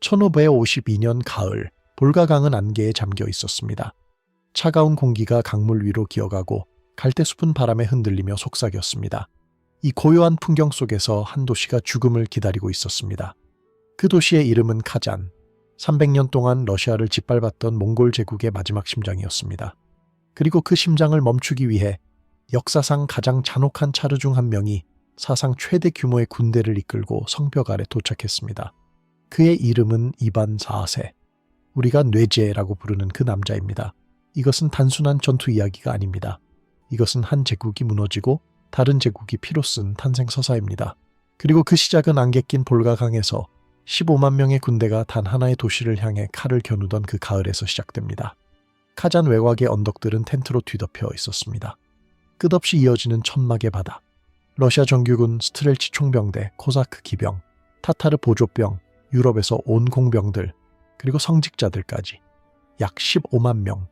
1552년 가을, 볼가강은 안개에 잠겨 있었습니다. 차가운 공기가 강물 위로 기어가고 갈대숲은 바람에 흔들리며 속삭였습니다. 이 고요한 풍경 속에서 한 도시가 죽음을 기다리고 있었습니다. 그 도시의 이름은 카잔. 300년 동안 러시아를 짓밟았던 몽골 제국의 마지막 심장이었습니다. 그리고 그 심장을 멈추기 위해 역사상 가장 잔혹한 차르 중 한 명이 사상 최대 규모의 군대를 이끌고 성벽 아래 도착했습니다. 그의 이름은 이반 4세. 우리가 뇌제라고 부르는 그 남자입니다. 이것은 단순한 전투 이야기가 아닙니다. 이것은 한 제국이 무너지고 다른 제국이 피로 쓴 탄생 서사입니다. 그리고 그 시작은 안개 낀 볼가강에서 15만 명의 군대가 단 하나의 도시를 향해 칼을 겨누던 그 가을에서 시작됩니다. 카잔 외곽의 언덕들은 텐트로 뒤덮여 있었습니다. 끝없이 이어지는 천막의 바다. 러시아 정규군 스트렐치 총병대, 코사크 기병, 타타르 보조병, 유럽에서 온 공병들, 그리고 성직자들까지 약 15만 명.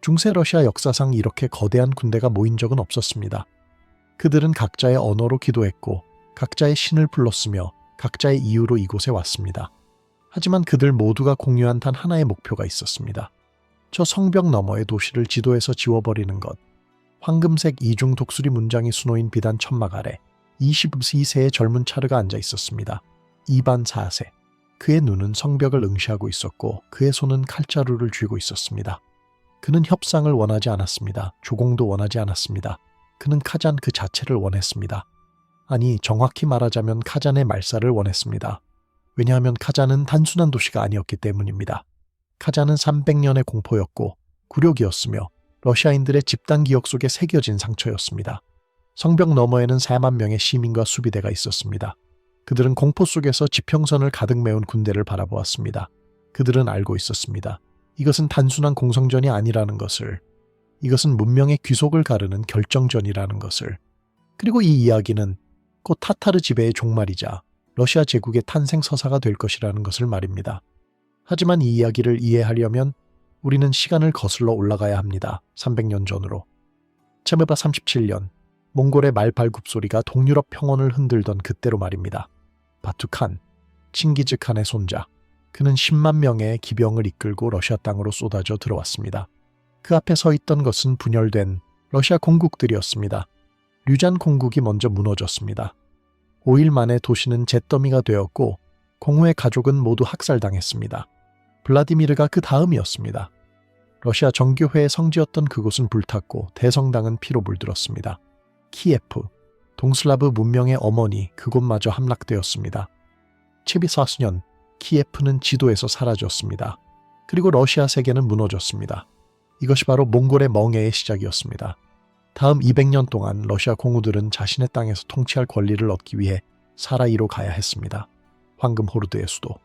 중세 러시아 역사상 이렇게 거대한 군대가 모인 적은 없었습니다. 그들은 각자의 언어로 기도했고 각자의 신을 불렀으며 각자의 이유로 이곳에 왔습니다. 하지만 그들 모두가 공유한 단 하나의 목표가 있었습니다. 저 성벽 너머의 도시를 지도에서 지워버리는 것. 황금색 이중 독수리 문장이 수놓인 비단 천막 아래 22세의 젊은 차르가 앉아 있었습니다. 이반 4세. 그의 눈은 성벽을 응시하고 있었고 그의 손은 칼자루를 쥐고 있었습니다. 그는 협상을 원하지 않았습니다. 조공도 원하지 않았습니다. 그는 카잔 그 자체를 원했습니다. 아니, 정확히 말하자면 카잔의 말살을 원했습니다. 왜냐하면 카잔은 단순한 도시가 아니었기 때문입니다. 카잔은 300년의 공포였고 굴욕이었으며 러시아인들의 집단 기억 속에 새겨진 상처였습니다. 성벽 너머에는 4만 명의 시민과 수비대가 있었습니다. 그들은 공포 속에서 지평선을 가득 메운 군대를 바라보았습니다. 그들은 알고 있었습니다. 이것은 단순한 공성전이 아니라는 것을, 이것은 문명의 귀속을 가르는 결정전이라는 것을, 그리고 이 이야기는 곧 타타르 지배의 종말이자 러시아 제국의 탄생 서사가 될 것이라는 것을 말입니다. 하지만 이 이야기를 이해하려면 우리는 시간을 거슬러 올라가야 합니다. 300년 전으로. 체메바 37년, 몽골의 말 발굽 소리가 동유럽 평원을 흔들던 그때로 말입니다. 바투칸, 칭기즈 칸의 손자. 그는 10만 명의 기병을 이끌고 러시아 땅으로 쏟아져 들어왔습니다. 그 앞에 서 있던 것은 분열된 러시아 공국들이었습니다. 류잔 공국이 먼저 무너졌습니다. 5일 만에 도시는 잿더미가 되었고 공후의 가족은 모두 학살당했습니다. 블라디미르가 그 다음이었습니다. 러시아 정교회의 성지였던 그곳은 불탔고 대성당은 피로 물들었습니다. 키예프, 동슬라브 문명의 어머니, 그곳마저 함락되었습니다. 체비사수년, 키예프는 지도에서 사라졌습니다. 그리고 러시아 세계는 무너졌습니다. 이것이 바로 몽골의 멍해의 시작이었습니다. 다음 200년 동안 러시아 공우들은 자신의 땅에서 통치할 권리를 얻기 위해 사라이로 가야 했습니다. 황금 호르드의 수도.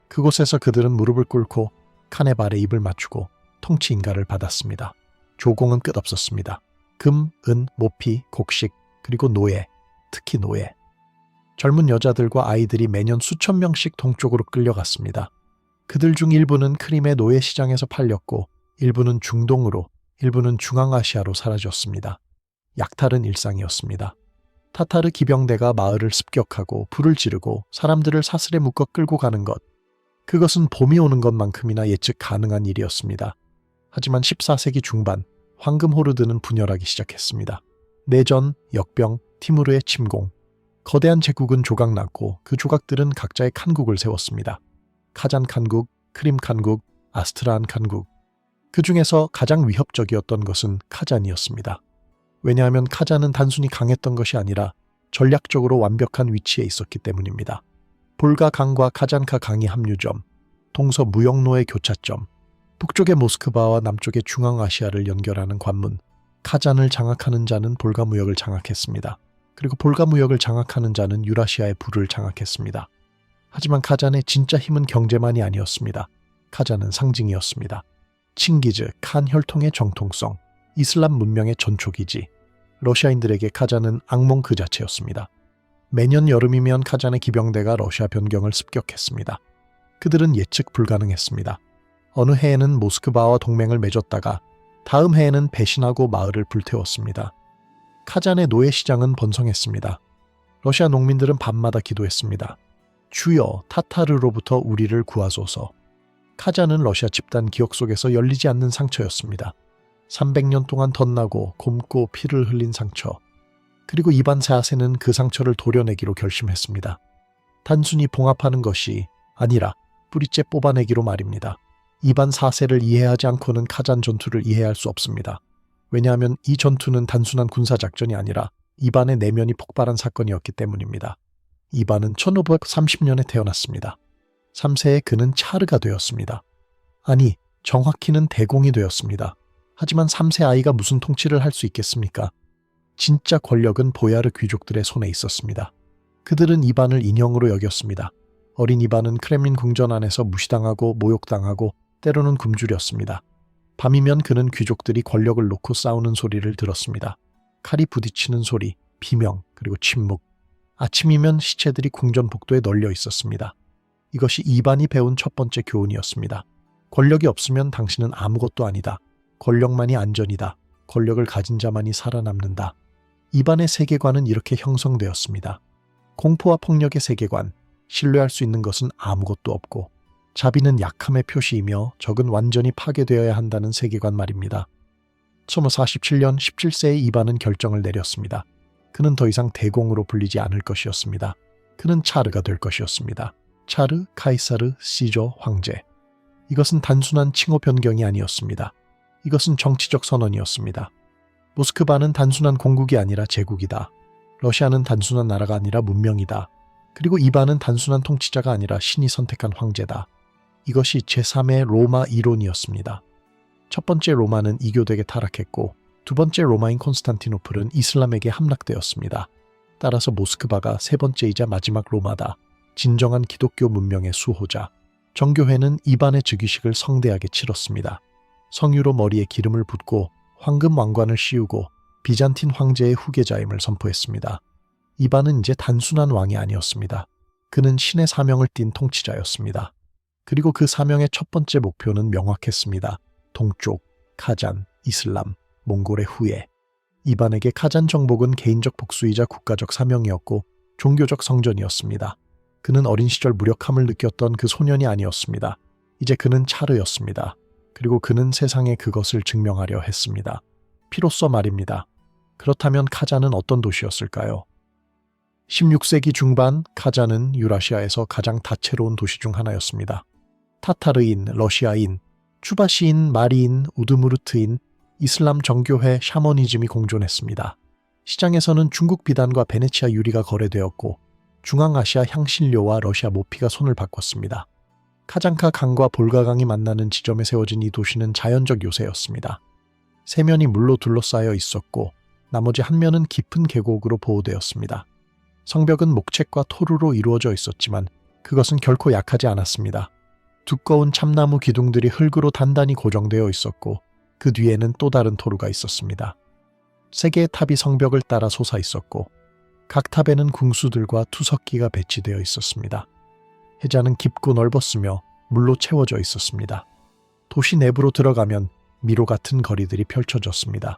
그곳에서 그들은 무릎을 꿇고 칸의 발에 입을 맞추고 통치 인가를 받았습니다. 조공은 끝없었습니다. 금, 은, 모피, 곡식, 그리고 노예, 특히 노예. 젊은 여자들과 아이들이 매년 수천 명씩 동쪽으로 끌려갔습니다. 그들 중 일부는 크림의 노예 시장에서 팔렸고 일부는 중동으로, 일부는 중앙아시아로 사라졌습니다. 약탈은 일상이었습니다. 타타르 기병대가 마을을 습격하고 불을 지르고 사람들을 사슬에 묶어 끌고 가는 것. 그것은 봄이 오는 것만큼이나 예측 가능한 일이었습니다. 하지만 14세기 중반, 황금 호르드는 분열하기 시작했습니다. 내전, 역병, 티무르의 침공. 거대한 제국은 조각났고 그 조각들은 각자의 칸국을 세웠습니다. 카잔 칸국, 크림 칸국, 아스트라한 칸국. 그 중에서 가장 위협적이었던 것은 카잔이었습니다. 왜냐하면 카잔은 단순히 강했던 것이 아니라 전략적으로 완벽한 위치에 있었기 때문입니다. 볼가 강과 카잔카 강이 합류점, 동서 무역로의 교차점, 북쪽의 모스크바와 남쪽의 중앙아시아를 연결하는 관문, 카잔을 장악하는 자는 볼가 무역을 장악했습니다. 그리고 볼가 무역을 장악하는 자는 유라시아의 부를 장악했습니다. 하지만 카잔의 진짜 힘은 경제만이 아니었습니다. 카잔은 상징이었습니다. 칭기즈, 칸 혈통의 정통성, 이슬람 문명의 전초기지. 러시아인들에게 카잔은 악몽 그 자체였습니다. 매년 여름이면 카잔의 기병대가 러시아 변경을 습격했습니다. 그들은 예측 불가능했습니다. 어느 해에는 모스크바와 동맹을 맺었다가 다음 해에는 배신하고 마을을 불태웠습니다. 카잔의 노예 시장은 번성했습니다. 러시아 농민들은 밤마다 기도했습니다. 주여, 타타르로부터 우리를 구하소서. 카잔은 러시아 집단 기억 속에서 열리지 않는 상처였습니다. 300년 동안 덧나고 곰고 피를 흘린 상처. 그리고 이반 4세는 그 상처를 도려내기로 결심했습니다. 단순히 봉합하는 것이 아니라 뿌리째 뽑아내기로 말입니다. 이반 4세를 이해하지 않고는 카잔 전투를 이해할 수 없습니다. 왜냐하면 이 전투는 단순한 군사작전이 아니라 이반의 내면이 폭발한 사건이었기 때문입니다. 이반은 1530년에 태어났습니다. 3세의 그는 차르가 되었습니다. 아니, 정확히는 대공이 되었습니다. 하지만 3세 아이가 무슨 통치를 할 수 있겠습니까? 진짜 권력은 보야르 귀족들의 손에 있었습니다. 그들은 이반을 인형으로 여겼습니다. 어린 이반은 크렘린 궁전 안에서 무시당하고 모욕당하고 때로는 굶주렸습니다. 밤이면 그는 귀족들이 권력을 놓고 싸우는 소리를 들었습니다. 칼이 부딪히는 소리, 비명, 그리고 침묵. 아침이면 시체들이 궁전 복도에 널려 있었습니다. 이것이 이반이 배운 첫 번째 교훈이었습니다. 권력이 없으면 당신은 아무것도 아니다. 권력만이 안전이다. 권력을 가진 자만이 살아남는다. 이반의 세계관은 이렇게 형성되었습니다. 공포와 폭력의 세계관, 신뢰할 수 있는 것은 아무것도 없고 자비는 약함의 표시이며 적은 완전히 파괴되어야 한다는 세계관 말입니다. 1547년 17세의 이반은 결정을 내렸습니다. 그는 더 이상 대공으로 불리지 않을 것이었습니다. 그는 차르가 될 것이었습니다. 차르, 카이사르, 시저, 황제. 이것은 단순한 칭호 변경이 아니었습니다. 이것은 정치적 선언이었습니다. 모스크바는 단순한 공국이 아니라 제국이다. 러시아는 단순한 나라가 아니라 문명이다. 그리고 이반은 단순한 통치자가 아니라 신이 선택한 황제다. 이것이 제3의 로마 이론이었습니다. 첫 번째 로마는 이교되게 타락했고 두 번째 로마인 콘스탄티노플은 이슬람에게 함락되었습니다. 따라서 모스크바가 세 번째이자 마지막 로마다. 진정한 기독교 문명의 수호자. 정교회는 이반의 즉위식을 성대하게 치렀습니다. 성유로 머리에 기름을 붓고 황금 왕관을 씌우고 비잔틴 황제의 후계자임을 선포했습니다. 이반은 이제 단순한 왕이 아니었습니다. 그는 신의 사명을 띤 통치자였습니다. 그리고 그 사명의 첫 번째 목표는 명확했습니다. 동쪽, 카잔, 이슬람, 몽골의 후예. 이반에게 카잔 정복은 개인적 복수이자 국가적 사명이었고 종교적 성전이었습니다. 그는 어린 시절 무력함을 느꼈던 그 소년이 아니었습니다. 이제 그는 차르였습니다. 그리고 그는 세상에 그것을 증명하려 했습니다. 피로써 말입니다. 그렇다면 카잔은 어떤 도시였을까요? 16세기 중반 카잔은 유라시아에서 가장 다채로운 도시 중 하나였습니다. 타타르인, 러시아인, 추바시인, 마리인, 우드무르트인, 이슬람 정교회, 샤머니즘이 공존했습니다. 시장에서는 중국 비단과 베네치아 유리가 거래되었고 중앙아시아 향신료와 러시아 모피가 손을 바꿨습니다. 카잔카 강과 볼가강이 만나는 지점에 세워진 이 도시는 자연적 요새였습니다. 세 면이 물로 둘러싸여 있었고 나머지 한 면은 깊은 계곡으로 보호되었습니다. 성벽은 목책과 토루로 이루어져 있었지만 그것은 결코 약하지 않았습니다. 두꺼운 참나무 기둥들이 흙으로 단단히 고정되어 있었고 그 뒤에는 또 다른 토루가 있었습니다. 세 개의 탑이 성벽을 따라 솟아 있었고 각 탑에는 궁수들과 투석기가 배치되어 있었습니다. 해자는 깊고 넓었으며 물로 채워져 있었습니다. 도시 내부로 들어가면 미로 같은 거리들이 펼쳐졌습니다.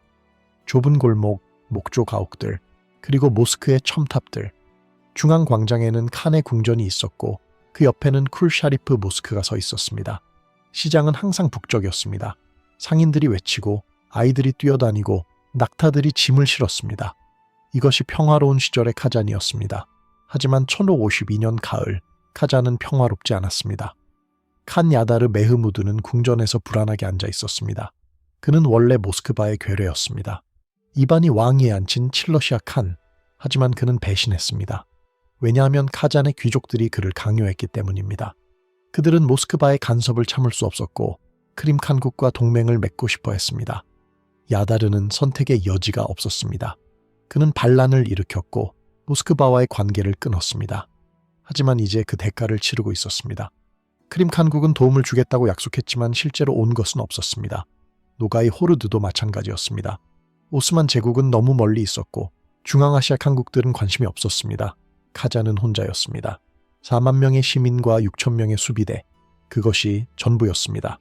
좁은 골목, 목조 가옥들, 그리고 모스크의 첨탑들. 중앙 광장에는 칸의 궁전이 있었고 그 옆에는 쿨샤리프 모스크가 서 있었습니다. 시장은 항상 북적였습니다. 상인들이 외치고 아이들이 뛰어다니고 낙타들이 짐을 실었습니다. 이것이 평화로운 시절의 카잔이었습니다. 하지만 1552년 가을, 카잔은 평화롭지 않았습니다. 칸 야다르 메흐무드는 궁전에서 불안하게 앉아 있었습니다. 그는 원래 모스크바의 괴뢰였습니다. 이반이 왕위에 앉힌 칠러시아 칸, 하지만 그는 배신했습니다. 왜냐하면 카잔의 귀족들이 그를 강요했기 때문입니다. 그들은 모스크바의 간섭을 참을 수 없었고 크림 칸국과 동맹을 맺고 싶어 했습니다. 야다르는 선택의 여지가 없었습니다. 그는 반란을 일으켰고 모스크바와의 관계를 끊었습니다. 하지만 이제 그 대가를 치르고 있었습니다. 크림 칸국은 도움을 주겠다고 약속했지만 실제로 온 것은 없었습니다. 노가이 호르드도 마찬가지였습니다. 오스만 제국은 너무 멀리 있었고 중앙아시아 칸국들은 관심이 없었습니다. 카잔은 혼자였습니다. 4만 명의 시민과 6천 명의 수비대, 그것이 전부였습니다.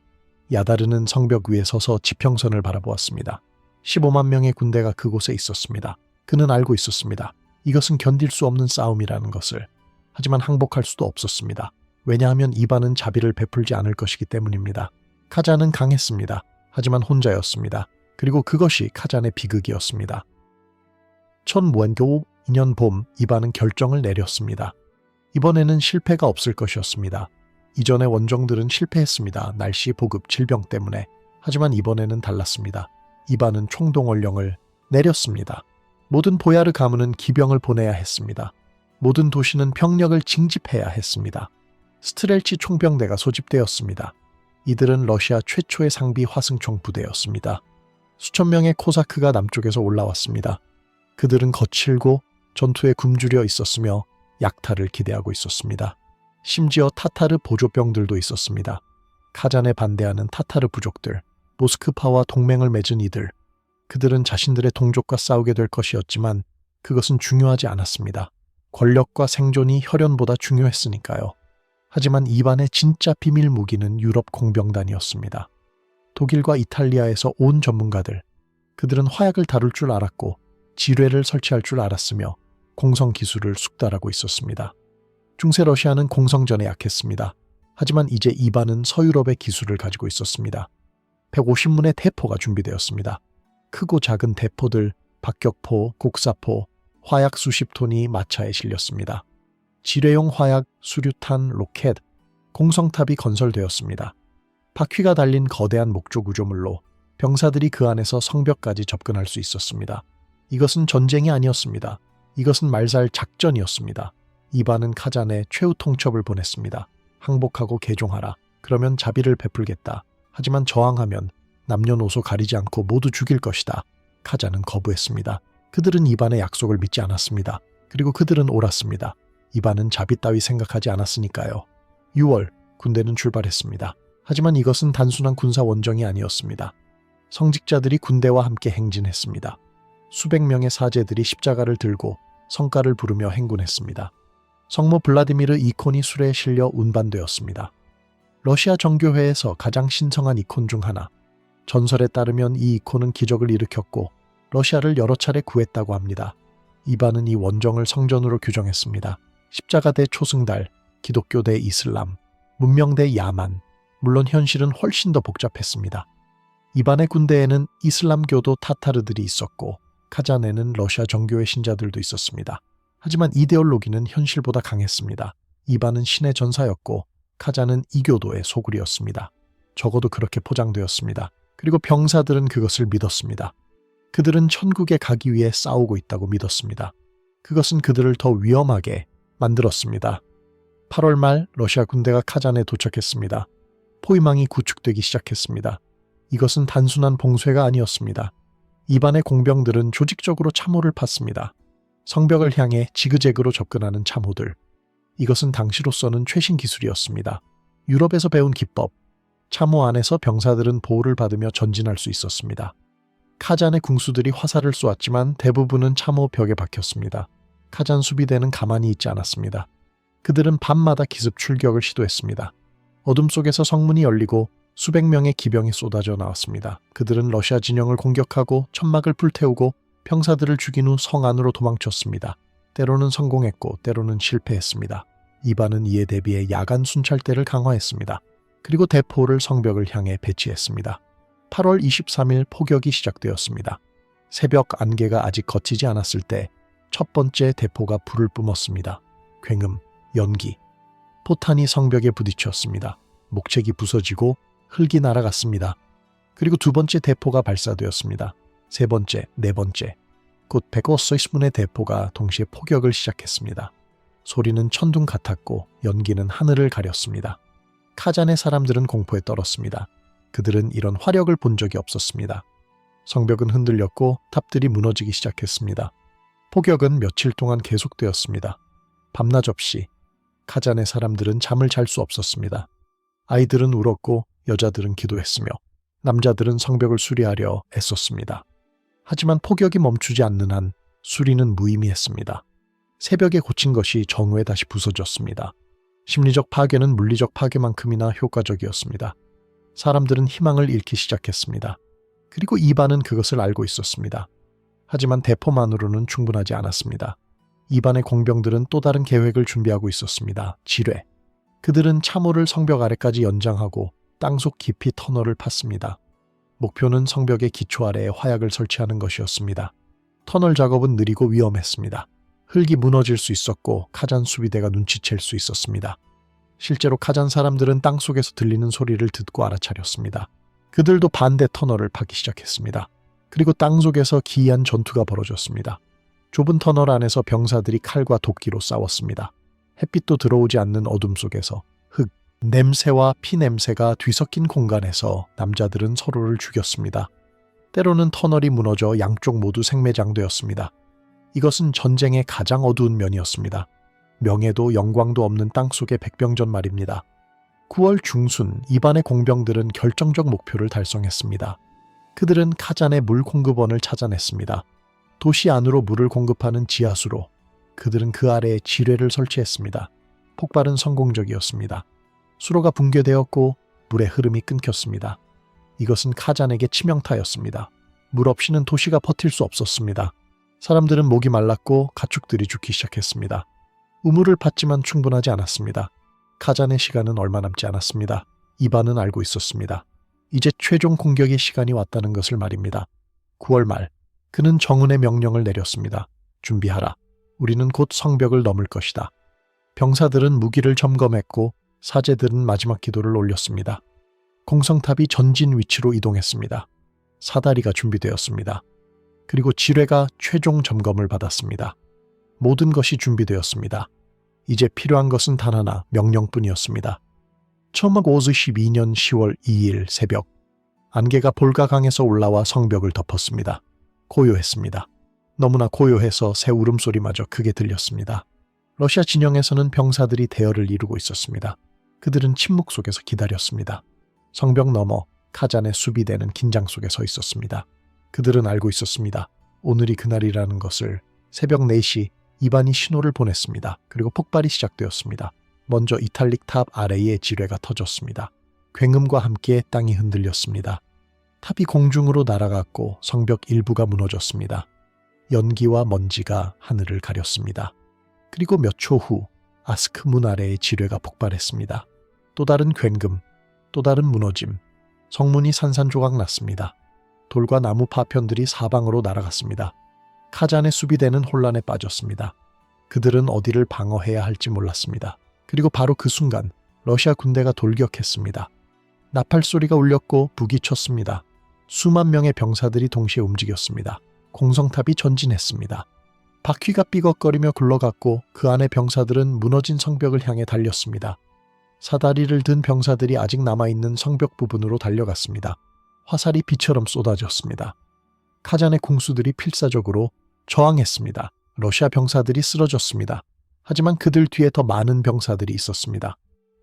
야다르는 성벽 위에 서서 지평선을 바라보았습니다. 15만 명의 군대가 그곳에 있었습니다. 그는 알고 있었습니다. 이것은 견딜 수 없는 싸움이라는 것을. 하지만 항복할 수도 없었습니다. 왜냐하면 이반은 자비를 베풀지 않을 것이기 때문입니다. 카잔은 강했습니다. 하지만 혼자였습니다. 그리고 그것이 카잔의 비극이었습니다. 1052년 봄 이반은 결정을 내렸습니다. 이번에는 실패가 없을 것이었습니다. 이전의 원정들은 실패했습니다. 날씨, 보급, 질병 때문에. 하지만 이번에는 달랐습니다. 이반은 총동원령을 내렸습니다. 모든 보야르 가문은 기병을 보내야 했습니다. 모든 도시는 병력을 징집해야 했습니다. 스트렐치 총병대가 소집되었습니다. 이들은 러시아 최초의 상비 화승총 부대였습니다. 수천 명의 코사크가 남쪽에서 올라왔습니다. 그들은 거칠고 전투에 굶주려 있었으며 약탈을 기대하고 있었습니다. 심지어 타타르 보조병들도 있었습니다. 카잔에 반대하는 타타르 부족들, 모스크바와 동맹을 맺은 이들, 그들은 자신들의 동족과 싸우게 될 것이었지만 그것은 중요하지 않았습니다. 권력과 생존이 혈연보다 중요했으니까요. 하지만 이반의 진짜 비밀 무기는 유럽 공병단이었습니다. 독일과 이탈리아에서 온 전문가들, 그들은 화약을 다룰 줄 알았고 지뢰를 설치할 줄 알았으며 공성 기술을 숙달하고 있었습니다. 중세 러시아는 공성전에 약했습니다. 하지만 이제 이반은 서유럽의 기술을 가지고 있었습니다. 150문의 대포가 준비되었습니다. 크고 작은 대포들, 박격포, 곡사포, 화약 수십 톤이 마차에 실렸습니다. 지뢰용 화약, 수류탄, 로켓, 공성탑이 건설되었습니다. 바퀴가 달린 거대한 목조 구조물로 병사들이 그 안에서 성벽까지 접근할 수 있었습니다. 이것은 전쟁이 아니었습니다. 이것은 말살 작전이었습니다. 이반은 카잔에 최후 통첩을 보냈습니다. 항복하고 개종하라. 그러면 자비를 베풀겠다. 하지만 저항하면 남녀노소 가리지 않고 모두 죽일 것이다. 카잔은 거부했습니다. 그들은 이반의 약속을 믿지 않았습니다. 그리고 그들은 옳았습니다. 이반은 자비 따위 생각하지 않았으니까요. 6월, 군대는 출발했습니다. 하지만 이것은 단순한 군사 원정이 아니었습니다. 성직자들이 군대와 함께 행진했습니다. 수백 명의 사제들이 십자가를 들고 성가를 부르며 행군했습니다. 성모 블라디미르 이콘이 수레에 실려 운반되었습니다. 러시아 정교회에서 가장 신성한 이콘 중 하나. 전설에 따르면 이 이콘은 기적을 일으켰고 러시아를 여러 차례 구했다고 합니다. 이반은 이 원정을 성전으로 규정했습니다. 십자가 대 초승달, 기독교 대 이슬람, 문명 대 야만. 물론 현실은 훨씬 더 복잡했습니다. 이반의 군대에는 이슬람교도 타타르들이 있었고 카잔에는 러시아 정교회 신자들도 있었습니다. 하지만 이데올로기는 현실보다 강했습니다. 이반은 신의 전사였고 카잔은 이교도의 소굴이었습니다. 적어도 그렇게 포장되었습니다. 그리고 병사들은 그것을 믿었습니다. 그들은 천국에 가기 위해 싸우고 있다고 믿었습니다. 그것은 그들을 더 위험하게 만들었습니다. 8월 말 러시아 군대가 카잔에 도착했습니다. 포위망이 구축되기 시작했습니다. 이것은 단순한 봉쇄가 아니었습니다. 이반의 공병들은 조직적으로 참호를 팠습니다. 성벽을 향해 지그재그로 접근하는 참호들. 이것은 당시로서는 최신 기술이었습니다. 유럽에서 배운 기법. 참호 안에서 병사들은 보호를 받으며 전진할 수 있었습니다. 카잔의 궁수들이 화살을 쏘았지만 대부분은 참호 벽에 박혔습니다. 카잔 수비대는 가만히 있지 않았습니다. 그들은 밤마다 기습 출격을 시도했습니다. 어둠 속에서 성문이 열리고 수백 명의 기병이 쏟아져 나왔습니다. 그들은 러시아 진영을 공격하고 천막을 불태우고 병사들을 죽인 후 성 안으로 도망쳤습니다. 때로는 성공했고 때로는 실패했습니다. 이반은 이에 대비해 야간 순찰대를 강화했습니다. 그리고 대포를 성벽을 향해 배치했습니다. 8월 23일 포격이 시작되었습니다. 새벽 안개가 아직 걷히지 않았을 때 첫 번째 대포가 불을 뿜었습니다. 굉음, 연기, 포탄이 성벽에 부딪혔습니다. 목책이 부서지고 흙이 날아갔습니다. 그리고 두 번째 대포가 발사되었습니다. 세 번째, 네 번째. 곧 150문의 대포가 동시에 포격을 시작했습니다. 소리는 천둥 같았고 연기는 하늘을 가렸습니다. 카잔의 사람들은 공포에 떨었습니다. 그들은 이런 화력을 본 적이 없었습니다. 성벽은 흔들렸고 탑들이 무너지기 시작했습니다. 포격은 며칠 동안 계속되었습니다. 밤낮 없이 카잔의 사람들은 잠을 잘 수 없었습니다. 아이들은 울었고 여자들은 기도했으며 남자들은 성벽을 수리하려 애썼습니다. 하지만 포격이 멈추지 않는 한 수리는 무의미했습니다. 새벽에 고친 것이 정오에 다시 부서졌습니다. 심리적 파괴는 물리적 파괴만큼이나 효과적이었습니다. 사람들은 희망을 잃기 시작했습니다. 그리고 이반은 그것을 알고 있었습니다. 하지만 대포만으로는 충분하지 않았습니다. 이반의 공병들은 또 다른 계획을 준비하고 있었습니다. 지뢰. 그들은 참호를 성벽 아래까지 연장하고 땅속 깊이 터널을 팠습니다. 목표는 성벽의 기초 아래에 화약을 설치하는 것이었습니다. 터널 작업은 느리고 위험했습니다. 흙이 무너질 수 있었고 카잔 수비대가 눈치챌 수 있었습니다. 실제로 카잔 사람들은 땅속에서 들리는 소리를 듣고 알아차렸습니다. 그들도 반대 터널을 파기 시작했습니다. 그리고 땅속에서 기이한 전투가 벌어졌습니다. 좁은 터널 안에서 병사들이 칼과 도끼로 싸웠습니다. 햇빛도 들어오지 않는 어둠 속에서 흙, 냄새와 피 냄새가 뒤섞인 공간에서 남자들은 서로를 죽였습니다. 때로는 터널이 무너져 양쪽 모두 생매장되었습니다. 이것은 전쟁의 가장 어두운 면이었습니다. 명예도 영광도 없는 땅속의 백병전 말입니다. 9월 중순 이반의 공병들은 결정적 목표를 달성했습니다. 그들은 카잔의 물 공급원을 찾아냈습니다. 도시 안으로 물을 공급하는 지하수로 그들은 그 아래에 지뢰를 설치했습니다. 폭발은 성공적이었습니다. 수로가 붕괴되었고 물의 흐름이 끊겼습니다. 이것은 카잔에게 치명타였습니다. 물 없이는 도시가 버틸 수 없었습니다. 사람들은 목이 말랐고 가축들이 죽기 시작했습니다. 우물을 팠지만 충분하지 않았습니다. 카잔의 시간은 얼마 남지 않았습니다. 이반은 알고 있었습니다. 이제 최종 공격의 시간이 왔다는 것을 말입니다. 9월 말, 그는 정은의 명령을 내렸습니다. 준비하라. 우리는 곧 성벽을 넘을 것이다. 병사들은 무기를 점검했고 사제들은 마지막 기도를 올렸습니다. 공성탑이 전진 위치로 이동했습니다. 사다리가 준비되었습니다. 그리고 지뢰가 최종 점검을 받았습니다. 모든 것이 준비되었습니다. 이제 필요한 것은 단 하나, 명령뿐이었습니다. 1952년 10월 2일 새벽, 안개가 볼가강에서 올라와 성벽을 덮었습니다. 고요했습니다. 너무나 고요해서 새 울음소리마저 크게 들렸습니다. 러시아 진영에서는 병사들이 대열을 이루고 있었습니다. 그들은 침묵 속에서 기다렸습니다. 성벽 너머 카잔의 수비대는 긴장 속에 서 있었습니다. 그들은 알고 있었습니다. 오늘이 그날이라는 것을. 새벽 4시 이반이 신호를 보냈습니다. 그리고 폭발이 시작되었습니다. 먼저 이탈릭 탑 아래의 지뢰가 터졌습니다. 굉음과 함께 땅이 흔들렸습니다. 탑이 공중으로 날아갔고 성벽 일부가 무너졌습니다. 연기와 먼지가 하늘을 가렸습니다. 그리고 몇 초 후 아스크 문 아래의 지뢰가 폭발했습니다. 또 다른 굉금, 또 다른 무너짐. 성문이 산산조각 났습니다. 돌과 나무 파편들이 사방으로 날아갔습니다. 카잔의 수비대는 혼란에 빠졌습니다. 그들은 어디를 방어해야 할지 몰랐습니다. 그리고 바로 그 순간 러시아 군대가 돌격했습니다. 나팔 소리가 울렸고 북이 쳤습니다. 수만 명의 병사들이 동시에 움직였습니다. 공성탑이 전진했습니다. 바퀴가 삐걱거리며 굴러갔고 그 안의 병사들은 무너진 성벽을 향해 달렸습니다. 사다리를 든 병사들이 아직 남아있는 성벽 부분으로 달려갔습니다. 화살이 비처럼 쏟아졌습니다. 카잔의 궁수들이 필사적으로 저항했습니다. 러시아 병사들이 쓰러졌습니다. 하지만 그들 뒤에 더 많은 병사들이 있었습니다.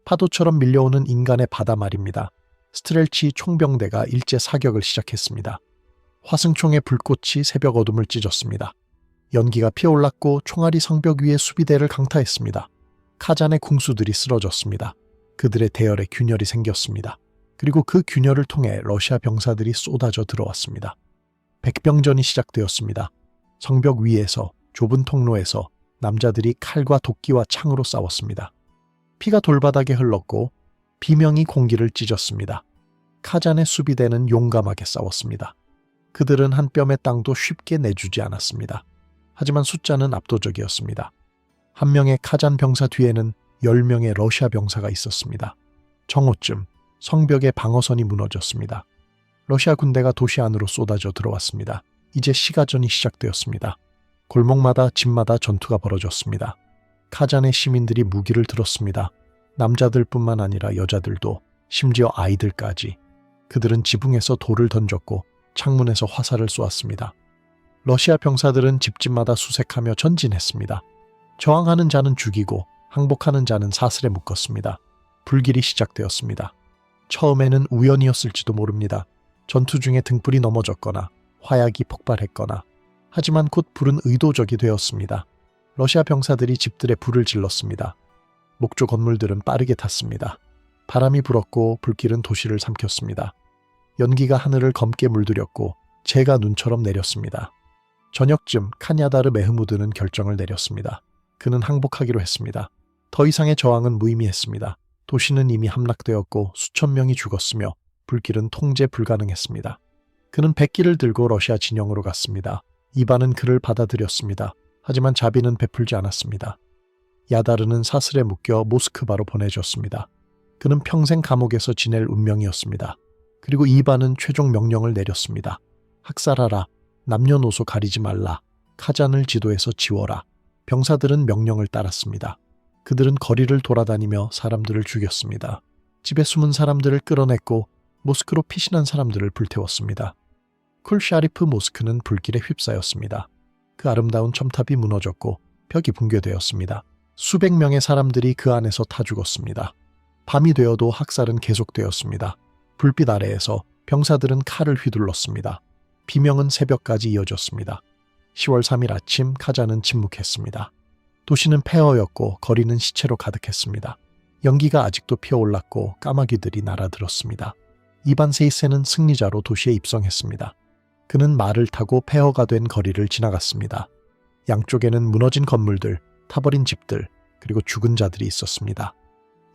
파도처럼 밀려오는 인간의 바다 말입니다. 스트렐치 총병대가 일제 사격을 시작했습니다. 화승총의 불꽃이 새벽 어둠을 찢었습니다. 연기가 피어올랐고 총알이 성벽 위에 수비대를 강타했습니다. 카잔의 궁수들이 쓰러졌습니다. 그들의 대열에 균열이 생겼습니다. 그리고 그 균열을 통해 러시아 병사들이 쏟아져 들어왔습니다. 백병전이 시작되었습니다. 성벽 위에서, 좁은 통로에서 남자들이 칼과 도끼와 창으로 싸웠습니다. 피가 돌바닥에 흘렀고 비명이 공기를 찢었습니다. 카잔의 수비대는 용감하게 싸웠습니다. 그들은 한 뼘의 땅도 쉽게 내주지 않았습니다. 하지만 숫자는 압도적이었습니다. 한 명의 카잔 병사 뒤에는 10명의 러시아 병사가 있었습니다. 정오쯤 성벽의 방어선이 무너졌습니다. 러시아 군대가 도시 안으로 쏟아져 들어왔습니다. 이제 시가전이 시작되었습니다. 골목마다 집마다 전투가 벌어졌습니다. 카잔의 시민들이 무기를 들었습니다. 남자들뿐만 아니라 여자들도, 심지어 아이들까지. 그들은 지붕에서 돌을 던졌고 창문에서 화살을 쏘았습니다. 러시아 병사들은 집집마다 수색하며 전진했습니다. 저항하는 자는 죽이고 항복하는 자는 사슬에 묶었습니다. 불길이 시작되었습니다. 처음에는 우연이었을지도 모릅니다. 전투 중에 등불이 넘어졌거나 화약이 폭발했거나. 하지만 곧 불은 의도적이 되었습니다. 러시아 병사들이 집들에 불을 질렀습니다. 목조 건물들은 빠르게 탔습니다. 바람이 불었고 불길은 도시를 삼켰습니다. 연기가 하늘을 검게 물들였고 재가 눈처럼 내렸습니다. 저녁쯤 칸야다르 메흐무드는 결정을 내렸습니다. 그는 항복하기로 했습니다. 더 이상의 저항은 무의미했습니다. 도시는 이미 함락되었고 수천 명이 죽었으며 불길은 통제 불가능했습니다. 그는 백기를 들고 러시아 진영으로 갔습니다. 이반은 그를 받아들였습니다. 하지만 자비는 베풀지 않았습니다. 야다르는 사슬에 묶여 모스크바로 보내졌습니다. 그는 평생 감옥에서 지낼 운명이었습니다. 그리고 이반은 최종 명령을 내렸습니다. 학살하라. 남녀노소 가리지 말라. 카잔을 지도에서 지워라. 병사들은 명령을 따랐습니다. 그들은 거리를 돌아다니며 사람들을 죽였습니다. 집에 숨은 사람들을 끌어냈고 모스크로 피신한 사람들을 불태웠습니다. 쿨샤리프 모스크는 불길에 휩싸였습니다. 그 아름다운 첨탑이 무너졌고 벽이 붕괴되었습니다. 수백 명의 사람들이 그 안에서 타 죽었습니다. 밤이 되어도 학살은 계속되었습니다. 불빛 아래에서 병사들은 칼을 휘둘렀습니다. 비명은 새벽까지 이어졌습니다. 10월 3일 아침 카잔은 침묵했습니다. 도시는 폐허였고 거리는 시체로 가득했습니다. 연기가 아직도 피어올랐고 까마귀들이 날아들었습니다. 이반 세이세는 승리자로 도시에 입성했습니다. 그는 말을 타고 폐허가 된 거리를 지나갔습니다. 양쪽에는 무너진 건물들, 타버린 집들, 그리고 죽은 자들이 있었습니다.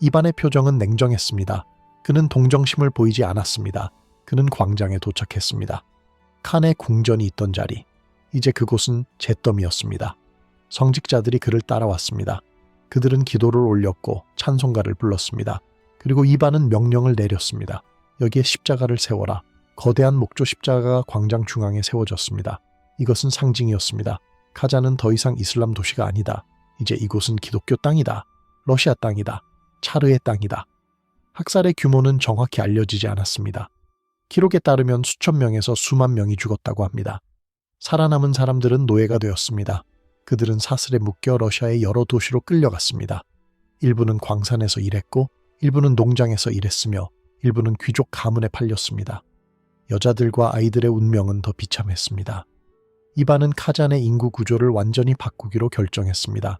이반의 표정은 냉정했습니다. 그는 동정심을 보이지 않았습니다. 그는 광장에 도착했습니다. 칸의 궁전이 있던 자리, 이제 그곳은 잿더미였습니다. 성직자들이 그를 따라왔습니다. 그들은 기도를 올렸고 찬송가를 불렀습니다. 그리고 이반은 명령을 내렸습니다. 여기에 십자가를 세워라. 거대한 목조 십자가가 광장 중앙에 세워졌습니다. 이것은 상징이었습니다. 카잔은 더 이상 이슬람 도시가 아니다. 이제 이곳은 기독교 땅이다. 러시아 땅이다. 차르의 땅이다. 학살의 규모는 정확히 알려지지 않았습니다. 기록에 따르면 수천 명에서 수만 명이 죽었다고 합니다. 살아남은 사람들은 노예가 되었습니다. 그들은 사슬에 묶여 러시아의 여러 도시로 끌려갔습니다. 일부는 광산에서 일했고 일부는 농장에서 일했으며 일부는 귀족 가문에 팔렸습니다. 여자들과 아이들의 운명은 더 비참했습니다. 이반은 카잔의 인구 구조를 완전히 바꾸기로 결정했습니다.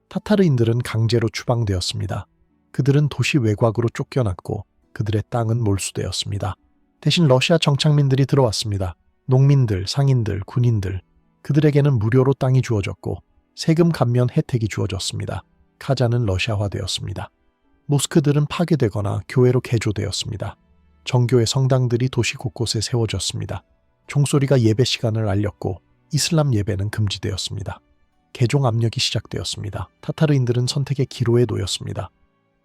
타타르인들은 강제로 추방되었습니다. 그들은 도시 외곽으로 쫓겨났고 그들의 땅은 몰수되었습니다. 대신 러시아 정착민들이 들어왔습니다. 농민들, 상인들, 군인들, 그들에게는 무료로 땅이 주어졌고 세금 감면 혜택이 주어졌습니다. 카잔은 러시아화되었습니다. 모스크들은 파괴되거나 교회로 개조되었습니다. 정교의 성당들이 도시 곳곳에 세워졌습니다. 종소리가 예배 시간을 알렸고 이슬람 예배는 금지되었습니다. 개종 압력이 시작되었습니다. 타타르인들은 선택의 기로에 놓였습니다.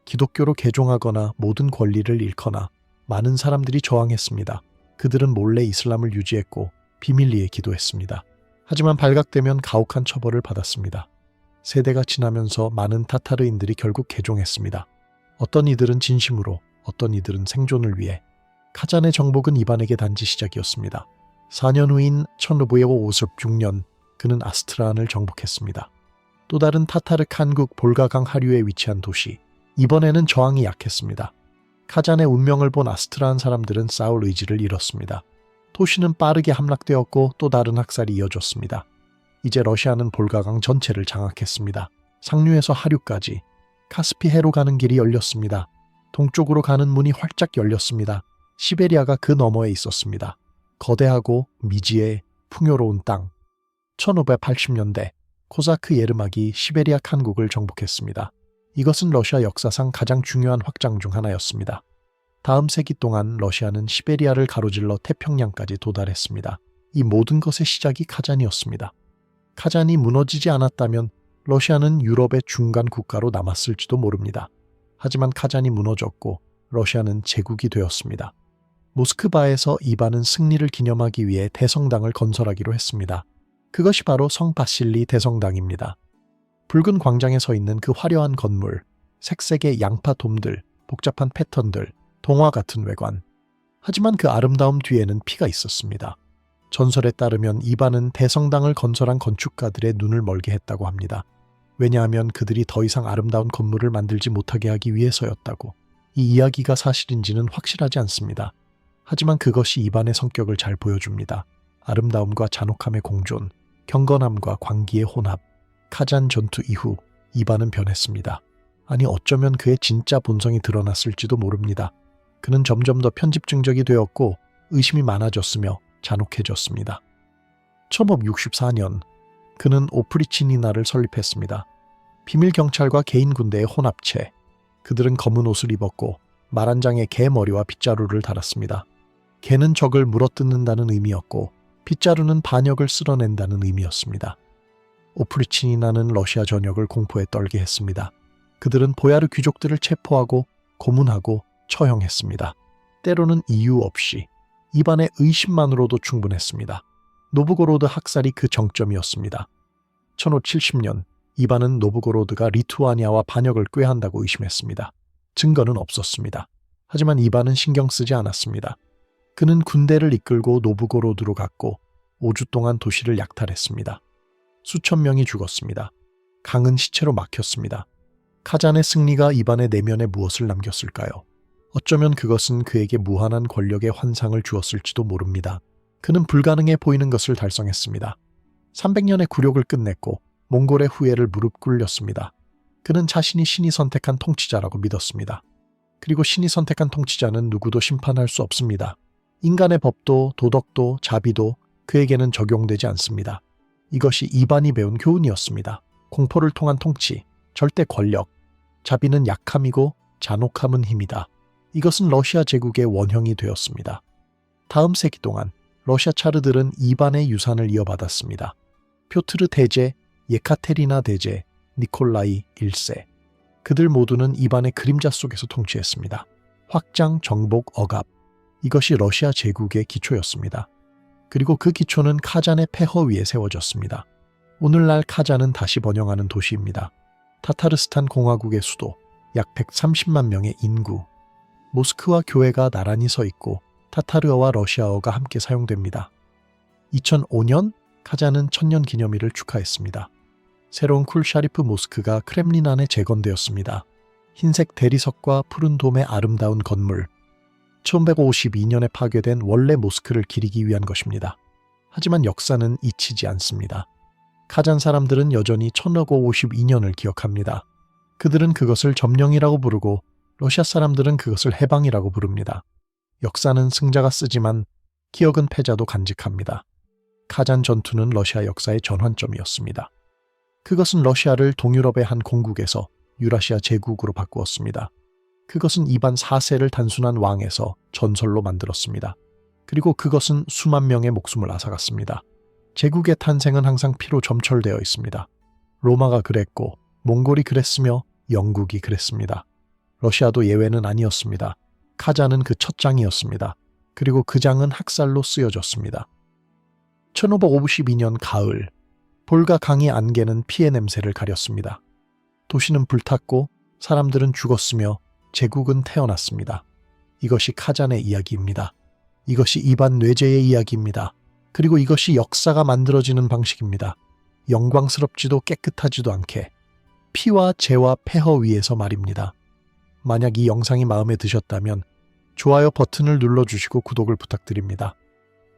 기독교로 개종하거나 모든 권리를 잃거나 많은 사람들이 저항했습니다. 그들은 몰래 이슬람을 유지했고 비밀리에 기도했습니다. 하지만 발각되면 가혹한 처벌을 받았습니다. 세대가 지나면서 많은 타타르인들이 결국 개종했습니다. 어떤 이들은 진심으로, 어떤 이들은 생존을 위해. 카잔의 정복은 이반에게 단지 시작이었습니다. 4년 후인 1556년 그는 아스트라한을 정복했습니다. 또 다른 타타르 칸국 볼가강 하류에 위치한 도시. 이번에는 저항이 약했습니다. 카잔의 운명을 본 아스트라한 사람들은 싸울 의지를 잃었습니다. 도시는 빠르게 함락되었고 또 다른 학살이 이어졌습니다. 이제 러시아는 볼가강 전체를 장악했습니다. 상류에서 하류까지 카스피해로 가는 길이 열렸습니다. 동쪽으로 가는 문이 활짝 열렸습니다. 시베리아가 그 너머에 있었습니다. 거대하고 미지의 풍요로운 땅. 1580년대 코사크 예르막이 시베리아 칸국을 정복했습니다. 이것은 러시아 역사상 가장 중요한 확장 중 하나였습니다. 다음 세기 동안 러시아는 시베리아를 가로질러 태평양까지 도달했습니다. 이 모든 것의 시작이 카잔이었습니다. 카잔이 무너지지 않았다면 러시아는 유럽의 중간 국가로 남았을지도 모릅니다. 하지만 카잔이 무너졌고 러시아는 제국이 되었습니다. 모스크바에서 이반은 승리를 기념하기 위해 대성당을 건설하기로 했습니다. 그것이 바로 성 바실리 대성당입니다. 붉은 광장에 서 있는 그 화려한 건물, 색색의 양파 돔들, 복잡한 패턴들, 동화 같은 외관. 하지만 그 아름다움 뒤에는 피가 있었습니다. 전설에 따르면 이반은 대성당을 건설한 건축가들의 눈을 멀게 했다고 합니다. 왜냐하면 그들이 더 이상 아름다운 건물을 만들지 못하게 하기 위해서였다고. 이 이야기가 사실인지는 확실하지 않습니다. 하지만 그것이 이반의 성격을 잘 보여줍니다. 아름다움과 잔혹함의 공존, 경건함과 광기의 혼합. 카잔 전투 이후 이반은 변했습니다. 아니 어쩌면 그의 진짜 본성이 드러났을지도 모릅니다. 그는 점점 더 편집증적이 되었고 의심이 많아졌으며 잔혹해졌습니다. 1564년 그는 오프리치니나를 설립했습니다. 비밀 경찰과 개인 군대의 혼합체. 그들은 검은 옷을 입었고 말 한 장에 개 머리와 빗자루를 달았습니다. 개는 적을 물어뜯는다는 의미였고 빗자루는 반역을 쓸어낸다는 의미였습니다. 오프리치니나는 러시아 전역을 공포에 떨게 했습니다. 그들은 보야르 귀족들을 체포하고 고문하고 처형했습니다. 때로는 이유 없이 입안의 의심만으로도 충분했습니다. 노브고로드 학살이 그 정점이었습니다. 1570년 이반은 노브고로드가 리투아니아와 반역을 꾀한다고 의심했습니다. 증거는 없었습니다. 하지만 이반은 신경 쓰지 않았습니다. 그는 군대를 이끌고 노브고로드로 갔고 5주 동안 도시를 약탈했습니다. 수천 명이 죽었습니다. 강은 시체로 막혔습니다. 카잔의 승리가 이반의 내면에 무엇을 남겼을까요? 어쩌면 그것은 그에게 무한한 권력의 환상을 주었을지도 모릅니다. 그는 불가능해 보이는 것을 달성했습니다. 300년의 굴욕을 끝냈고 몽골의 후예를 무릎 꿇렸습니다. 그는 자신이 신이 선택한 통치자라고 믿었습니다. 그리고 신이 선택한 통치자는 누구도 심판할 수 없습니다. 인간의 법도 도덕도 자비도 그에게는 적용되지 않습니다. 이것이 이반이 배운 교훈이었습니다. 공포를 통한 통치, 절대 권력, 자비는 약함이고 잔혹함은 힘이다. 이것은 러시아 제국의 원형이 되었습니다. 다음 세기 동안 러시아 차르들은 이반의 유산을 이어받았습니다. 표트르 대제, 예카테리나 대제, 니콜라이 1세. 그들 모두는 이반의 그림자 속에서 통치했습니다. 확장, 정복, 억압. 이것이 러시아 제국의 기초였습니다. 그리고 그 기초는 카잔의 폐허 위에 세워졌습니다. 오늘날 카잔은 다시 번영하는 도시입니다. 타타르스탄 공화국의 수도, 약 130만 명의 인구. 모스크와 교회가 나란히 서 있고 타타르어와 러시아어가 함께 사용됩니다. 2005년 카잔은 천년 기념일을 축하했습니다. 새로운 쿨샤리프 모스크가 크렘린 안에 재건되었습니다. 흰색 대리석과 푸른 돔의 아름다운 건물. 1552년에 파괴된 원래 모스크를 기리기 위한 것입니다. 하지만 역사는 잊히지 않습니다. 카잔 사람들은 여전히 1552년을 기억합니다. 그들은 그것을 점령이라고 부르고 러시아 사람들은 그것을 해방이라고 부릅니다. 역사는 승자가 쓰지만 기억은 패자도 간직합니다. 카잔 전투는 러시아 역사의 전환점이었습니다. 그것은 러시아를 동유럽의 한 공국에서 유라시아 제국으로 바꾸었습니다. 그것은 이반 4세를 단순한 왕에서 전설로 만들었습니다. 그리고 그것은 수만 명의 목숨을 앗아갔습니다. 제국의 탄생은 항상 피로 점철되어 있습니다. 로마가 그랬고 몽골이 그랬으며 영국이 그랬습니다. 러시아도 예외는 아니었습니다. 카잔은 그 첫 장이었습니다. 그리고 그 장은 학살로 쓰여졌습니다. 1552년 가을, 볼가 강의 안개는 피의 냄새를 가렸습니다. 도시는 불탔고 사람들은 죽었으며 제국은 태어났습니다. 이것이 카잔의 이야기입니다. 이것이 이반 뇌제의 이야기입니다. 그리고 이것이 역사가 만들어지는 방식입니다. 영광스럽지도 깨끗하지도 않게 피와 재와 폐허 위에서 말입니다. 만약 이 영상이 마음에 드셨다면 좋아요 버튼을 눌러주시고 구독을 부탁드립니다.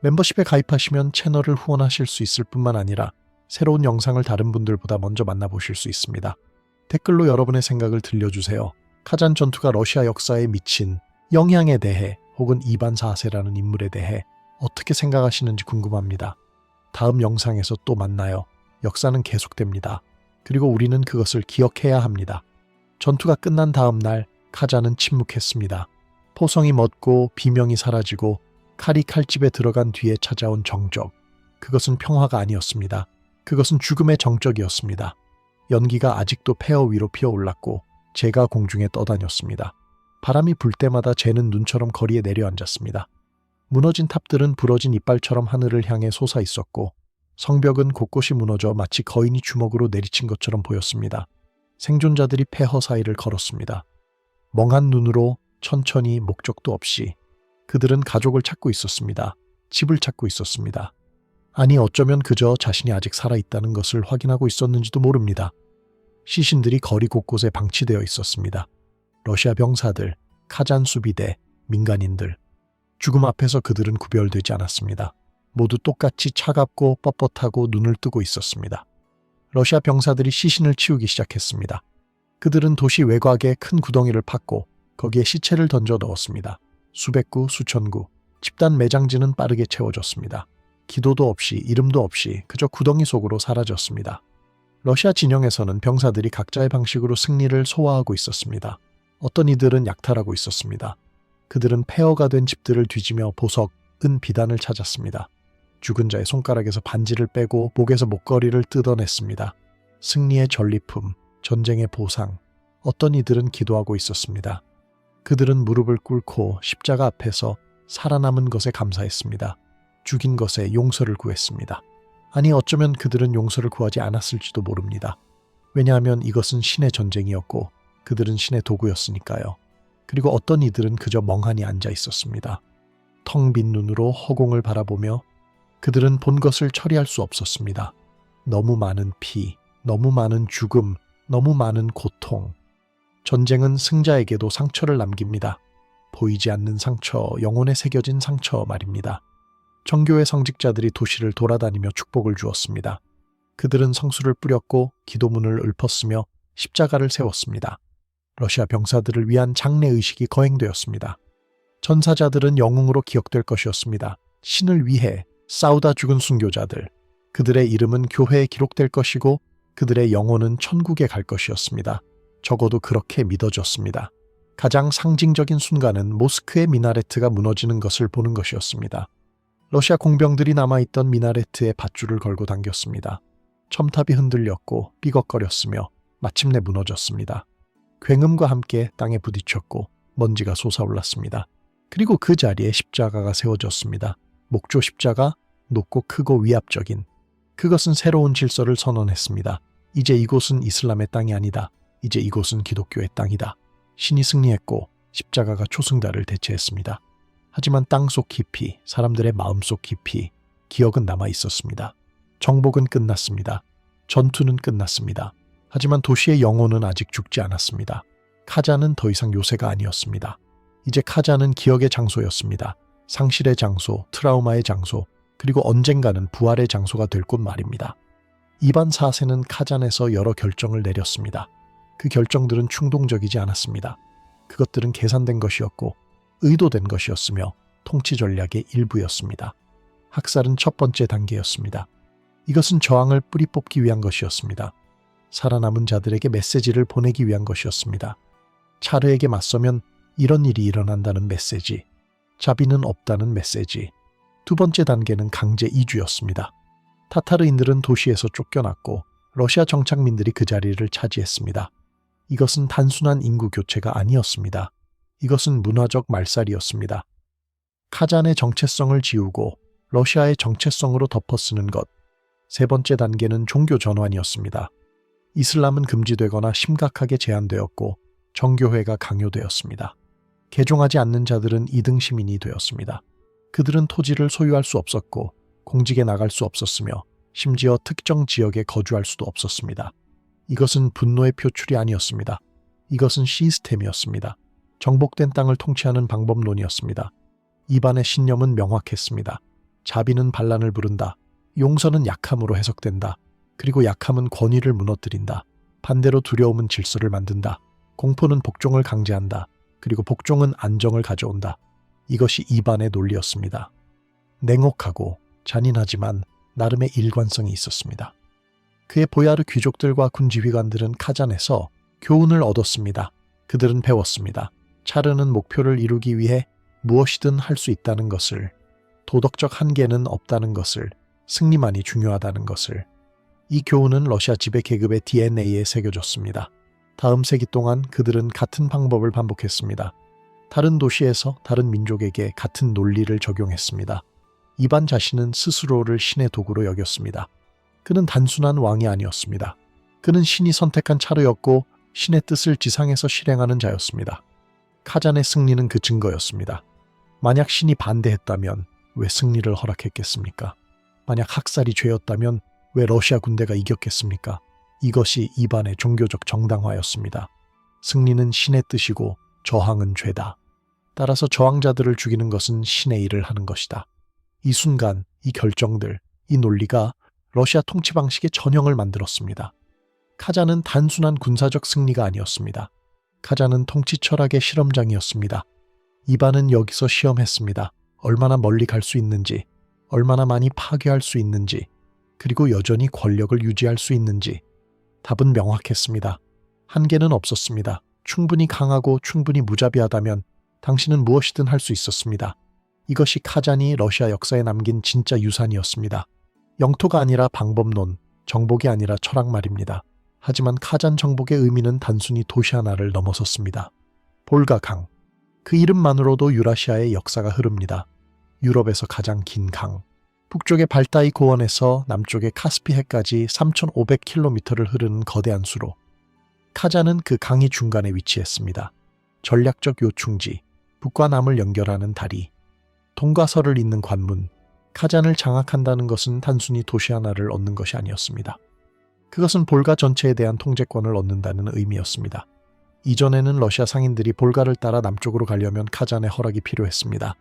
멤버십에 가입하시면 채널을 후원하실 수 있을 뿐만 아니라 새로운 영상을 다른 분들보다 먼저 만나보실 수 있습니다. 댓글로 여러분의 생각을 들려주세요. 카잔 전투가 러시아 역사에 미친 영향에 대해 혹은 이반 4세라는 인물에 대해 어떻게 생각하시는지 궁금합니다. 다음 영상에서 또 만나요. 역사는 계속됩니다. 그리고 우리는 그것을 기억해야 합니다. 전투가 끝난 다음 날 카잔은 침묵했습니다. 포성이 멎고 비명이 사라지고 칼이 칼집에 들어간 뒤에 찾아온 정적. 그것은 평화가 아니었습니다. 그것은 죽음의 정적이었습니다. 연기가 아직도 폐허 위로 피어올랐고 재가 공중에 떠다녔습니다. 바람이 불 때마다 재는 눈처럼 거리에 내려앉았습니다. 무너진 탑들은 부러진 이빨처럼 하늘을 향해 솟아 있었고 성벽은 곳곳이 무너져 마치 거인이 주먹으로 내리친 것처럼 보였습니다. 생존자들이 폐허 사이를 걸었습니다. 멍한 눈으로 천천히 목적도 없이 그들은 가족을 찾고 있었습니다. 집을 찾고 있었습니다. 아니 어쩌면 그저 자신이 아직 살아있다는 것을 확인하고 있었는지도 모릅니다. 시신들이 거리 곳곳에 방치되어 있었습니다. 러시아 병사들, 카잔 수비대, 민간인들. 죽음 앞에서 그들은 구별되지 않았습니다. 모두 똑같이 차갑고 뻣뻣하고 눈을 뜨고 있었습니다. 러시아 병사들이 시신을 치우기 시작했습니다. 그들은 도시 외곽에 큰 구덩이를 팠고 거기에 시체를 던져 넣었습니다. 수백 구, 수천 구, 집단 매장지는 빠르게 채워졌습니다. 기도도 없이 이름도 없이 그저 구덩이 속으로 사라졌습니다. 러시아 진영에서는 병사들이 각자의 방식으로 승리를 소화하고 있었습니다. 어떤 이들은 약탈하고 있었습니다. 그들은 폐허가 된 집들을 뒤지며 보석, 은, 비단을 찾았습니다. 죽은 자의 손가락에서 반지를 빼고 목에서 목걸이를 뜯어냈습니다. 승리의 전리품, 전쟁의 보상. 어떤 이들은 기도하고 있었습니다. 그들은 무릎을 꿇고 십자가 앞에서 살아남은 것에 감사했습니다. 죽인 것에 용서를 구했습니다. 아니, 어쩌면 그들은 용서를 구하지 않았을지도 모릅니다. 왜냐하면 이것은 신의 전쟁이었고 그들은 신의 도구였으니까요. 그리고 어떤 이들은 그저 멍하니 앉아 있었습니다. 텅 빈 눈으로 허공을 바라보며 그들은 본 것을 처리할 수 없었습니다. 너무 많은 피, 너무 많은 죽음, 너무 많은 고통. 전쟁은 승자에게도 상처를 남깁니다. 보이지 않는 상처, 영혼에 새겨진 상처 말입니다. 정교회 성직자들이 도시를 돌아다니며 축복을 주었습니다. 그들은 성수를 뿌렸고 기도문을 읊었으며 십자가를 세웠습니다. 러시아 병사들을 위한 장례의식이 거행되었습니다. 전사자들은 영웅으로 기억될 것이었습니다. 신을 위해 싸우다 죽은 순교자들. 그들의 이름은 교회에 기록될 것이고 그들의 영혼은 천국에 갈 것이었습니다. 적어도 그렇게 믿어졌습니다. 가장 상징적인 순간은 모스크의 미나레트가 무너지는 것을 보는 것이었습니다. 러시아 공병들이 남아있던 미나레트에 밧줄을 걸고 당겼습니다. 첨탑이 흔들렸고 삐걱거렸으며 마침내 무너졌습니다. 굉음과 함께 땅에 부딪혔고 먼지가 솟아올랐습니다. 그리고 그 자리에 십자가가 세워졌습니다. 목조 십자가, 높고 크고 위압적인. 그것은 새로운 질서를 선언했습니다. 이제 이곳은 이슬람의 땅이 아니다. 이제 이곳은 기독교의 땅이다. 신이 승리했고 십자가가 초승달을 대체했습니다. 하지만 땅속 깊이, 사람들의 마음속 깊이 기억은 남아 있었습니다. 정복은 끝났습니다. 전투는 끝났습니다. 하지만 도시의 영혼은 아직 죽지 않았습니다. 카잔은 더 이상 요새가 아니었습니다. 이제 카잔은 기억의 장소였습니다. 상실의 장소, 트라우마의 장소, 그리고 언젠가는 부활의 장소가 될 곳 말입니다. 이반 4세는 카잔에서 여러 결정을 내렸습니다. 그 결정들은 충동적이지 않았습니다. 그것들은 계산된 것이었고 의도된 것이었으며 통치 전략의 일부였습니다. 학살은 첫 번째 단계였습니다. 이것은 저항을 뿌리 뽑기 위한 것이었습니다. 살아남은 자들에게 메시지를 보내기 위한 것이었습니다. 차르에게 맞서면 이런 일이 일어난다는 메시지, 자비는 없다는 메시지. 두 번째 단계는 강제 이주였습니다. 타타르인들은 도시에서 쫓겨났고 러시아 정착민들이 그 자리를 차지했습니다. 이것은 단순한 인구 교체가 아니었습니다. 이것은 문화적 말살이었습니다. 카잔의 정체성을 지우고 러시아의 정체성으로 덮어쓰는 것. 세 번째 단계는 종교 전환이었습니다. 이슬람은 금지되거나 심각하게 제한되었고 정교회가 강요되었습니다. 개종하지 않는 자들은 2등 시민이 되었습니다. 그들은 토지를 소유할 수 없었고 공직에 나갈 수 없었으며 심지어 특정 지역에 거주할 수도 없었습니다. 이것은 분노의 표출이 아니었습니다. 이것은 시스템이었습니다. 정복된 땅을 통치하는 방법론이었습니다. 이반의 신념은 명확했습니다. 자비는 반란을 부른다. 용서는 약함으로 해석된다. 그리고 약함은 권위를 무너뜨린다. 반대로 두려움은 질서를 만든다. 공포는 복종을 강제한다. 그리고 복종은 안정을 가져온다. 이것이 이반의 논리였습니다. 냉혹하고 잔인하지만 나름의 일관성이 있었습니다. 그의 보야르 귀족들과 군 지휘관들은 카잔에서 교훈을 얻었습니다. 그들은 배웠습니다. 차르는 목표를 이루기 위해 무엇이든 할 수 있다는 것을, 도덕적 한계는 없다는 것을, 승리만이 중요하다는 것을. 이 교훈은 러시아 지배 계급의 DNA에 새겨졌습니다. 다음 세기 동안 그들은 같은 방법을 반복했습니다. 다른 도시에서 다른 민족에게 같은 논리를 적용했습니다. 이반 자신은 스스로를 신의 도구로 여겼습니다. 그는 단순한 왕이 아니었습니다. 그는 신이 선택한 차르였고 신의 뜻을 지상에서 실행하는 자였습니다. 카잔의 승리는 그 증거였습니다. 만약 신이 반대했다면 왜 승리를 허락했겠습니까? 만약 학살이 죄였다면 왜 러시아 군대가 이겼겠습니까? 이것이 이반의 종교적 정당화였습니다. 승리는 신의 뜻이고 저항은 죄다. 따라서 저항자들을 죽이는 것은 신의 일을 하는 것이다. 이 순간, 이 결정들, 이 논리가 러시아 통치 방식의 전형을 만들었습니다. 카잔은 단순한 군사적 승리가 아니었습니다. 카잔은 통치 철학의 실험장이었습니다. 이반은 여기서 시험했습니다. 얼마나 멀리 갈 수 있는지, 얼마나 많이 파괴할 수 있는지, 그리고 여전히 권력을 유지할 수 있는지 답은 명확했습니다. 한계는 없었습니다. 충분히 강하고 충분히 무자비하다면 당신은 무엇이든 할 수 있었습니다. 이것이 카잔이 러시아 역사에 남긴 진짜 유산이었습니다. 영토가 아니라 방법론, 정복이 아니라 철학 말입니다. 하지만 카잔 정복의 의미는 단순히 도시 하나를 넘어섰습니다. 볼가강. 그 이름만으로도 유라시아의 역사가 흐릅니다. 유럽에서 가장 긴 강. 북쪽의 발다이 고원에서 남쪽의 카스피해까지 3,500km를 흐르는 거대한 수로 카잔은 그 강이 중간에 위치했습니다. 전략적 요충지, 북과 남을 연결하는 다리, 동과 서를 잇는 관문, 카잔을 장악한다는 것은 단순히 도시 하나를 얻는 것이 아니었습니다. 그것은 볼가 전체에 대한 통제권을 얻는다는 의미였습니다. 이전에는 러시아 상인들이 볼가를 따라 남쪽으로 가려면 카잔의 허락이 필요했습니다.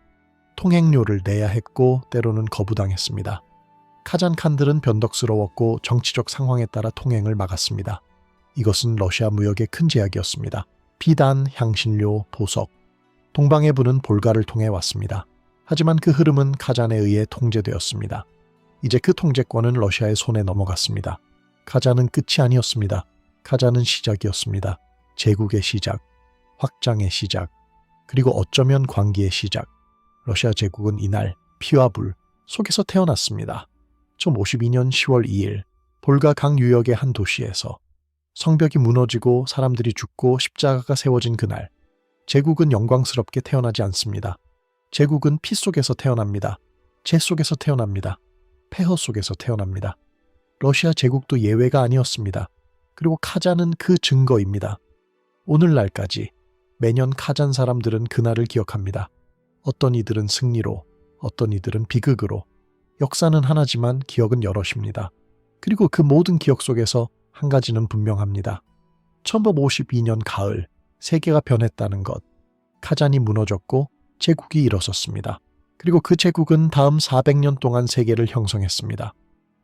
통행료를 내야 했고 때로는 거부당했습니다. 카잔 칸들은 변덕스러웠고 정치적 상황에 따라 통행을 막았습니다. 이것은 러시아 무역의 큰 제약이었습니다. 비단, 향신료, 보석, 동방의 부는 볼가를 통해 왔습니다. 하지만 그 흐름은 카잔에 의해 통제되었습니다. 이제 그 통제권은 러시아의 손에 넘어갔습니다. 카잔은 끝이 아니었습니다. 카잔은 시작이었습니다. 제국의 시작, 확장의 시작, 그리고 어쩌면 광기의 시작. 러시아 제국은 이날 피와 불 속에서 태어났습니다. 1052년 10월 2일 볼가 강 유역의 한 도시에서 성벽이 무너지고 사람들이 죽고 십자가가 세워진 그날, 제국은 영광스럽게 태어나지 않습니다. 제국은 피 속에서 태어납니다. 재 속에서 태어납니다. 폐허 속에서 태어납니다. 러시아 제국도 예외가 아니었습니다. 그리고 카잔은 그 증거입니다. 오늘날까지 매년 카잔 사람들은 그날을 기억합니다. 어떤 이들은 승리로, 어떤 이들은 비극으로. 역사는 하나지만 기억은 여럿입니다. 그리고 그 모든 기억 속에서 한 가지는 분명합니다. 1552년 가을, 세계가 변했다는 것. 카잔이 무너졌고 제국이 일어섰습니다. 그리고 그 제국은 다음 400년 동안 세계를 형성했습니다.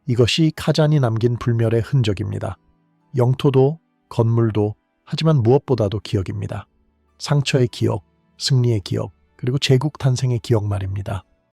이것이 카잔이 남긴 불멸의 흔적입니다. 영토도, 건물도, 하지만 무엇보다도 기억입니다. 상처의 기억, 승리의 기억, 그리고 제국 탄생의 기억 말입니다.